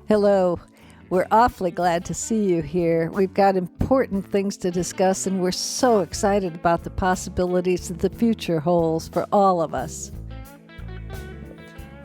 Hello. We're awfully glad to see you here. We've got important things to discuss, and we're so excited about the possibilities that the future holds for all of us.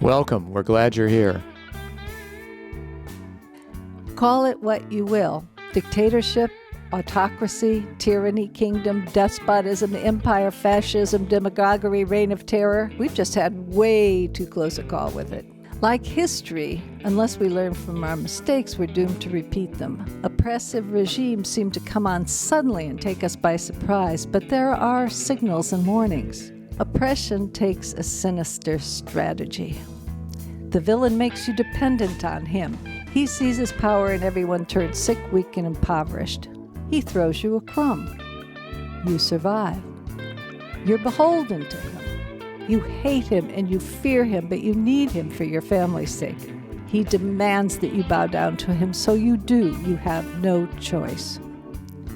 Welcome. We're glad you're here. Call it what you will. Dictatorship, autocracy, tyranny, kingdom, despotism, empire, fascism, demagoguery, reign of terror. We've just had way too close a call with it. Like history, unless we learn from our mistakes, we're doomed to repeat them. Oppressive regimes seem to come on suddenly and take us by surprise, but there are signals and warnings. Oppression takes a sinister strategy. The villain makes you dependent on him. He seizes power and everyone turns sick, weak, and impoverished. He throws you a crumb. You survive. You're beholden to him. You hate him and you fear him, but you need him for your family's sake. He demands that you bow down to him, so you do. You have no choice.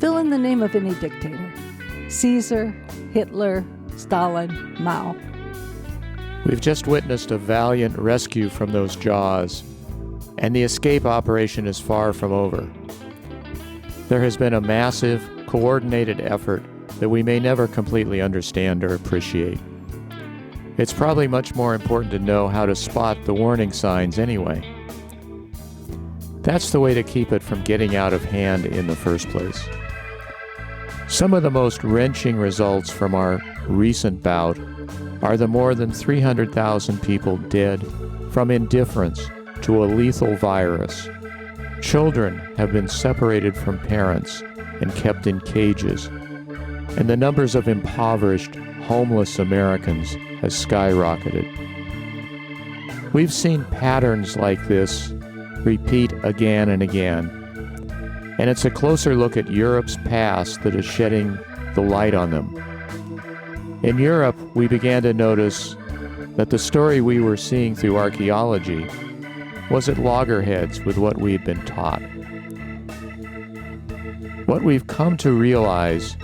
Fill in the name of any dictator. Caesar, Hitler, Stalin, Mao. We've just witnessed a valiant rescue from those jaws, and the escape operation is far from over. There has been a massive, coordinated effort that we may never completely understand or appreciate. It's probably much more important to know how to spot the warning signs anyway. That's the way to keep it from getting out of hand in the first place. Some of the most wrenching results from our recent bout are the more than 300,000 people dead from indifference to a lethal virus. Children have been separated from parents and kept in cages, and the numbers of impoverished, homeless Americans has skyrocketed. We've seen patterns like this repeat again and again, and it's a closer look at Europe's past that is shedding the light on them. In Europe, we began to notice that the story we were seeing through archaeology was at loggerheads with what we had been taught. What we've come to realize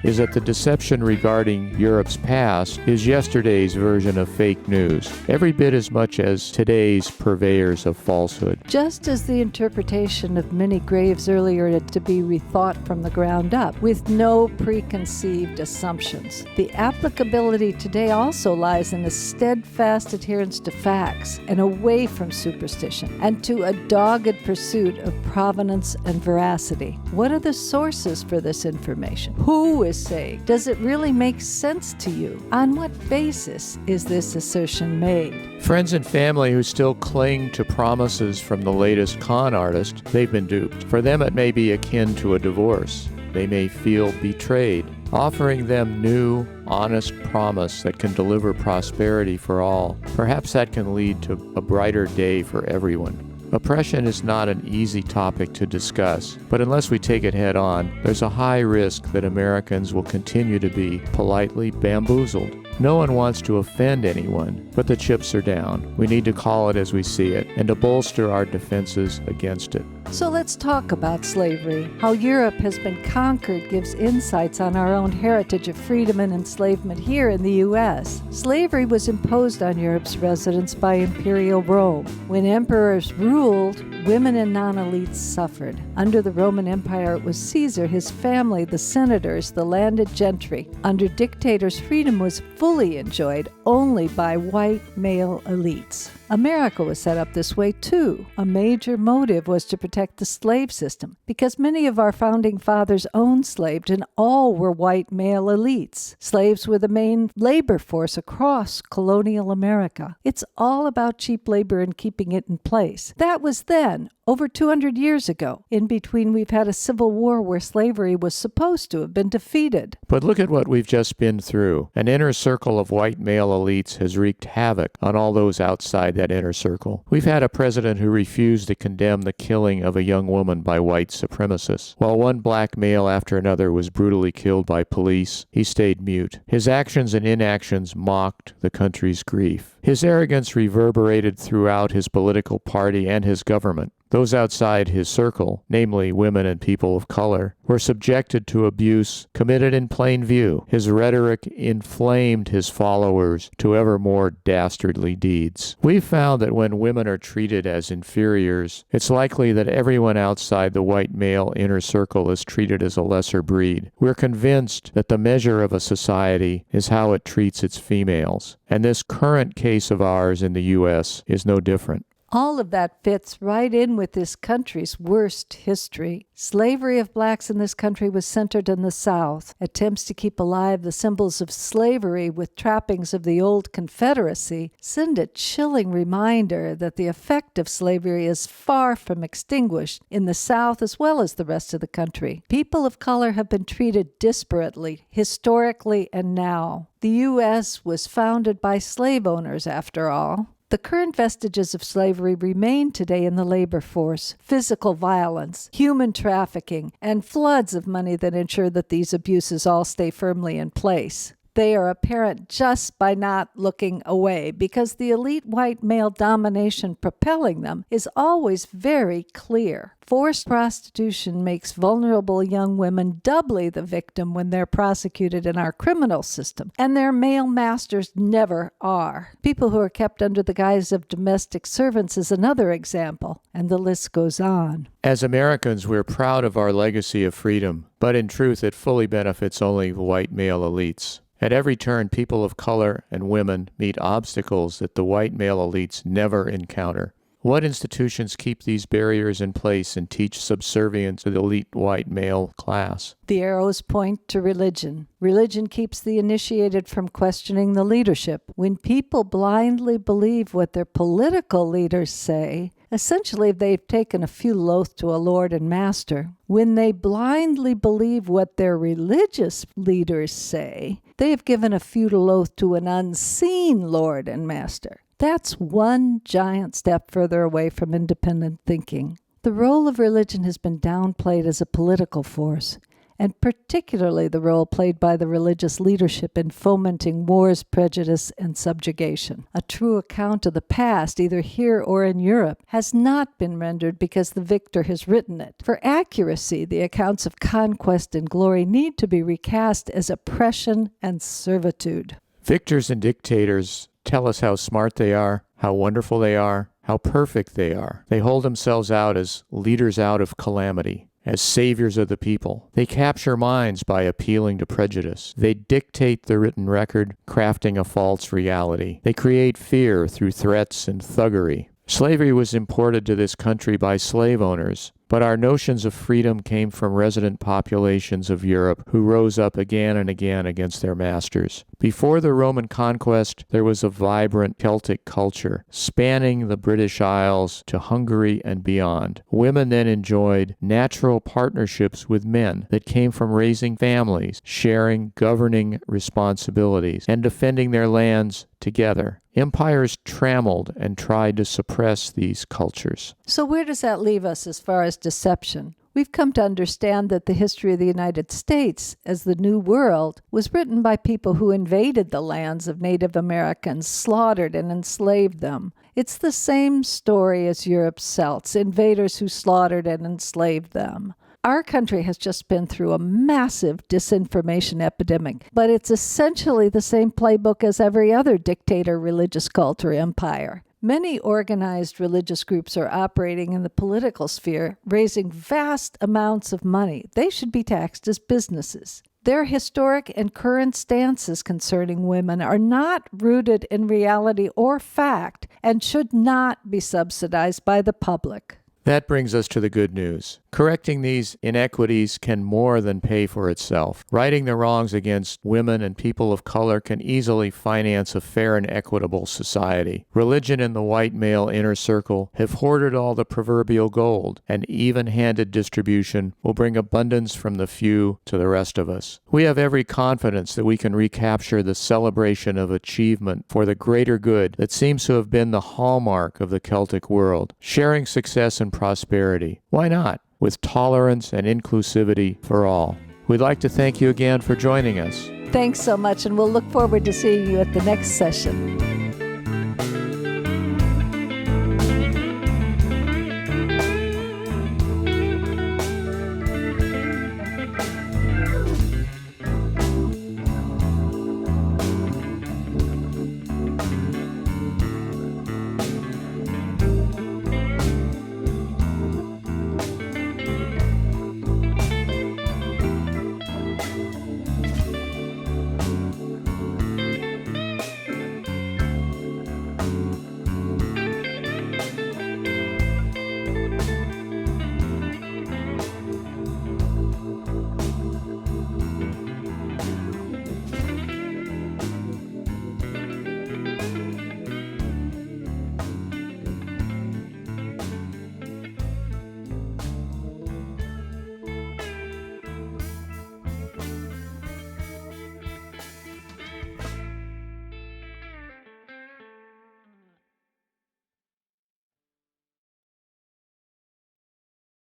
is that the deception regarding Europe's past is yesterday's version of fake news, every bit as much as today's purveyors of falsehood. Just as the interpretation of many graves earlier had to be rethought from the ground up, with no preconceived assumptions, the applicability today also lies in a steadfast adherence to facts and away from superstition, and to a dogged pursuit of provenance and veracity. What are the sources for this information? Who is saying? Does it really make sense to you? On what basis is this assertion made? Friends and family who still cling to promises from the latest con artist, they've been duped. For them, it may be akin to a divorce. They may feel betrayed. Offering them new, honest promise that can deliver prosperity for all. Perhaps that can lead to a brighter day for everyone. Oppression is not an easy topic to discuss, but unless we take it head on, there's a high risk that Americans will continue to be politely bamboozled. No one wants to offend anyone, but the chips are down. We need to call it as we see it, and to bolster our defenses against it. So let's talk about slavery. How Europe has been conquered gives insights on our own heritage of freedom and enslavement here in the U.S. Slavery was imposed on Europe's residents by Imperial Rome. When emperors ruled, women and non-elites suffered. Under the Roman Empire, it was Caesar, his family, the senators, the landed gentry. Under dictators, freedom was fully enjoyed only by white male elites. America was set up this way too. A major motive was to protect the slave system, because many of our founding fathers owned slaves and all were white male elites. Slaves were the main labor force across colonial America. It's all about cheap labor and keeping it in place. That was then. Over 200 years ago. In between, we've had a civil war where slavery was supposed to have been defeated. But look at what we've just been through. An inner circle of white male elites has wreaked havoc on all those outside that inner circle. We've had a president who refused to condemn the killing of a young woman by white supremacists. While one black male after another was brutally killed by police, he stayed mute. His actions and inactions mocked the country's grief. His arrogance reverberated throughout his political party and his government. Those outside his circle, namely women and people of color, were subjected to abuse committed in plain view. His rhetoric inflamed his followers to ever more dastardly deeds. We've found that when women are treated as inferiors, it's likely that everyone outside the white male inner circle is treated as a lesser breed. We're convinced that the measure of a society is how it treats its females, and this current case of ours in the U.S. is no different. All of that fits right in with this country's worst history. Slavery of blacks in this country was centered in the South. Attempts to keep alive the symbols of slavery with trappings of the old Confederacy send a chilling reminder that the effect of slavery is far from extinguished in the South as well as the rest of the country. People of color have been treated disparately, historically and now. The U.S. was founded by slave owners, after all. The current vestiges of slavery remain today in the labor force: physical violence, human trafficking, and floods of money that ensure that these abuses all stay firmly in place. They are apparent just by not looking away, because the elite white male domination propelling them is always very clear. Forced prostitution makes vulnerable young women doubly the victim when they're prosecuted in our criminal system, and their male masters never are. People who are kept under the guise of domestic servants is another example, and the list goes on. As Americans, we're proud of our legacy of freedom, but in truth, it fully benefits only the white male elites. At every turn, people of color and women meet obstacles that the white male elites never encounter. What institutions keep these barriers in place and teach subservience to the elite white male class? The arrows point to religion. Religion keeps the initiated from questioning the leadership. When people blindly believe what their political leaders say, essentially they've taken a feudal oath to a lord and master. When they blindly believe what their religious leaders say, they have given a feudal oath to an unseen lord and master. That's one giant step further away from independent thinking. The role of religion has been downplayed as a political force, and particularly the role played by the religious leadership in fomenting wars, prejudice, and subjugation. A true account of the past, either here or in Europe, has not been rendered because the victor has written it. For accuracy, the accounts of conquest and glory need to be recast as oppression and servitude. Victors and dictators tell us how smart they are, how wonderful they are, how perfect they are. They hold themselves out as leaders out of calamity, as saviors of the people. They capture minds by appealing to prejudice. They dictate the written record, crafting a false reality. They create fear through threats and thuggery. Slavery was imported to this country by slave owners, but our notions of freedom came from resident populations of Europe who rose up again and again against their masters. Before the Roman conquest, there was a vibrant Celtic culture, spanning the British Isles to Hungary and beyond. Women then enjoyed natural partnerships with men that came from raising families, sharing governing responsibilities, and defending their lands together. Empires trammeled and tried to suppress these cultures. So where does that leave us as far as deception? We've come to understand that the history of the United States as the New World was written by people who invaded the lands of Native Americans, slaughtered and enslaved them. It's the same story as Europe's Celts, invaders who slaughtered and enslaved them. Our country has just been through a massive disinformation epidemic, but it's essentially the same playbook as every other dictator, religious cult, or empire. Many organized religious groups are operating in the political sphere, raising vast amounts of money. They should be taxed as businesses. Their historic and current stances concerning women are not rooted in reality or fact and should not be subsidized by the public. That brings us to the good news. Correcting these inequities can more than pay for itself. Righting the wrongs against women and people of color can easily finance a fair and equitable society. Religion and the white male inner circle have hoarded all the proverbial gold, and even-handed distribution will bring abundance from the few to the rest of us. We have every confidence that we can recapture the celebration of achievement for the greater good that seems to have been the hallmark of the Celtic world. Sharing success and prosperity. Why not? With tolerance and inclusivity for all. We'd like to thank you again for joining us. Thanks so much, and we'll look forward to seeing you at the next session.